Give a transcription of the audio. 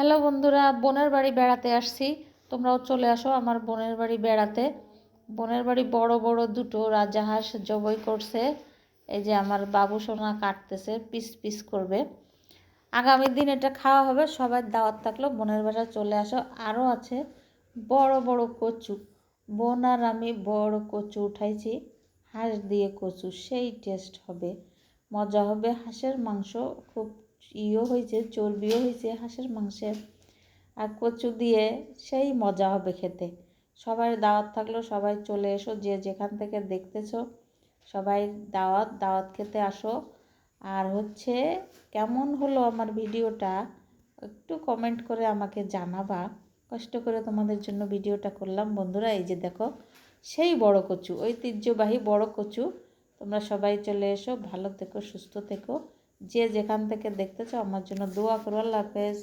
Hello বন্ধুরা, বোনের বাড়ি বেড়াতে আসছি। তোমরাও চলে আসো আমার বোনের বাড়ি বেড়াতে। বোনের বাড়ি বড় বড় দুটো রাজহাঁস জবাই করছে। এই যে আমার বাবু সোনা কাটতেছে, পিস পিস করবে। আগামী দিন এটা খাওয়া হবে। সবাই দাওয়াত থাকলো, বোনের বাসায় চলে আসো। আরও আছে বড় বড় কচু। বোন আর আমি বড় কচু উঠাইছি, হাঁস দিয়ে কচু, সেই টেস্ট হবে, মজা হবে। হাঁসের মাংস খুব হয়েছে, চর্বিও হয়েছে হাঁসের মাংসের, আর কচু দিয়ে সেই মজা হবে খেতে। সবাই দাওয়াত থাকলো, সবাই চলে এসো, যে যেখান থেকে দেখতেছো সবাই দাওয়াত দাওয়াত খেতে আসো। আর হচ্ছে কেমন হলো আমার ভিডিওটা একটু কমেন্ট করে আমাকে জানাবা। কষ্ট করে তোমাদের জন্য ভিডিওটা করলাম বন্ধুরা। এই যে দেখো সেই বড় কচু, ঐতিহ্যবাহী বড় কচু। তোমরা সবাই চলে এসো, ভালো থেকো, সুস্থ থেকো, যে যেখান থেকে দেখতেছো আমার জন্য দোয়া করো। আল্লাহ হাফেজ।